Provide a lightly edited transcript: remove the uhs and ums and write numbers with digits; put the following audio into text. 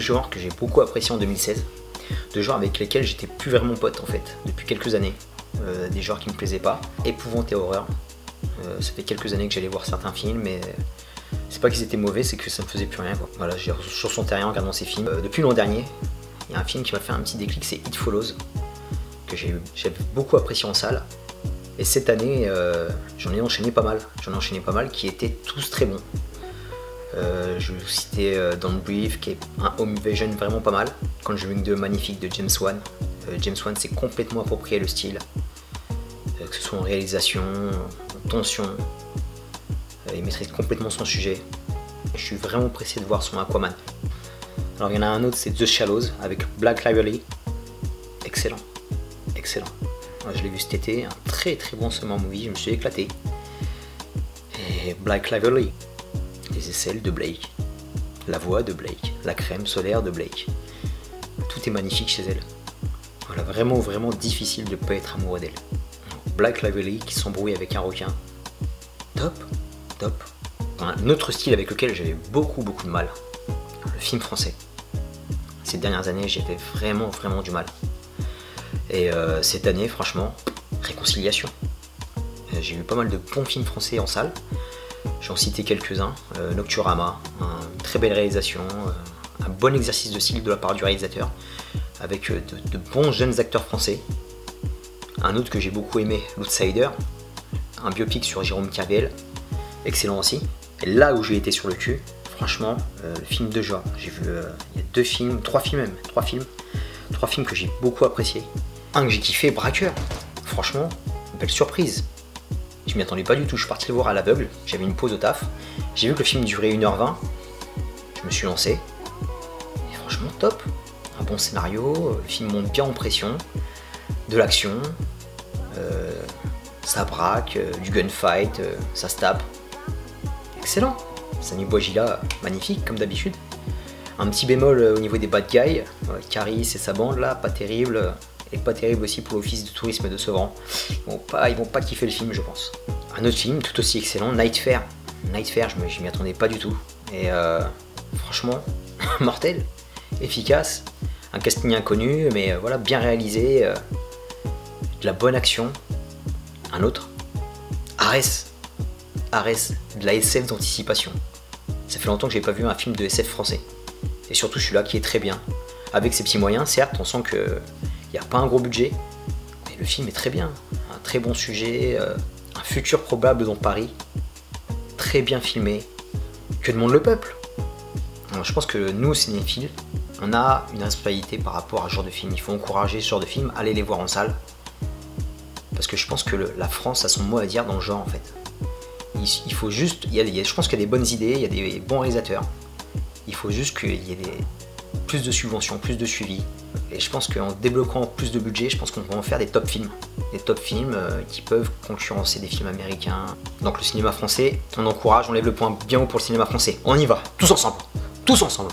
genres que j'ai beaucoup apprécié en 2016, deux genres avec lesquels j'étais plus vraiment pote en fait, depuis quelques années, des genres qui me plaisaient pas, épouvante et horreur. Ça fait quelques années que j'allais voir certains films, mais c'est pas qu'ils étaient mauvais, c'est que ça me faisait plus rien quoi. Voilà, j'ai sur son terrain en regardant ces films. Depuis l'an dernier, il y a un film qui m'a fait un petit déclic, c'est It Follows, que j'ai beaucoup apprécié en salle. Et cette année, j'en ai enchaîné pas mal, qui étaient tous très bons. Je vais vous citer Don't Breathe, qui est un home invasion vraiment pas mal. Conjuring 2, magnifique, de James Wan. James Wan s'est complètement approprié le style, que ce soit en réalisation, en tension. Il maîtrise complètement son sujet. Je suis vraiment pressé de voir son Aquaman. Alors il y en a un autre, c'est The Shallows, avec Blake Lively. Excellent, excellent. Je l'ai vu cet été, un très très bon summer movie, je me suis éclaté. Et Blake Lively, les aisselles de Blake, la voix de Blake, la crème solaire de Blake. Tout est magnifique chez elle. Voilà, vraiment vraiment difficile de ne pas être amoureux d'elle. Blake Lively qui s'embrouille avec un requin. Top, top. Un autre style avec lequel j'avais beaucoup de mal, le film français. Ces dernières années, j'avais vraiment du mal. Et cette année, franchement, réconciliation. J'ai vu pas mal de bons films français en salle. J'en citais quelques-uns. Nocturama, une très belle réalisation, un bon exercice de style de la part du réalisateur, avec de bons jeunes acteurs français. Un autre que j'ai beaucoup aimé, L'Outsider, un biopic sur Jérôme Kerviel, excellent aussi. Et là où j'ai été sur le cul, franchement, le film de genre. J'ai vu il y a trois films que j'ai beaucoup appréciés. Un que j'ai kiffé, Braqueur. Franchement, belle surprise. Je m'y attendais pas du tout, je suis parti le voir à l'aveugle, j'avais une pause au taf. J'ai vu que le film durait 1h20, je me suis lancé. Et franchement, top. Un bon scénario, le film monte bien en pression, de l'action, ça braque, du gunfight, ça se tape. Excellent. Samy Bouajila, magnifique comme d'habitude. Un petit bémol au niveau des bad guys, Caris et sa bande là, pas terrible. Et pas terrible aussi pour l'office de tourisme de Sevran. Ils vont pas kiffer le film, je pense. Un autre film tout aussi excellent, Night Fair. Night Fair, je m'y attendais pas du tout. Et franchement, mortel, efficace. Un casting inconnu, mais voilà, bien réalisé. De la bonne action. Un autre, Arès, de la SF d'anticipation. Ça fait longtemps que j'ai pas vu un film de SF français. Et surtout celui-là qui est très bien. Avec ses petits moyens, certes, on sent que il n'y a pas un gros budget, mais le film est très bien. Un très bon sujet, un futur probable dans Paris, très bien filmé. Que demande le peuple? Alors, je pense que nous, cinéphiles, on a une responsabilité par rapport à ce genre de film. Il faut encourager ce genre de film, aller les voir en salle. Parce que je pense que la France a son mot à dire dans le genre en fait. Il faut juste, je pense qu'il y a des bonnes idées, il y a des bons réalisateurs. Il faut juste qu'il y ait plus de subventions, plus de suivi. Et je pense qu'en débloquant plus de budget, je pense qu'on peut en faire des top films. Des top films qui peuvent concurrencer des films américains. Donc le cinéma français, on encourage, on lève le point bien haut pour le cinéma français. On y va, tous ensemble, tous ensemble.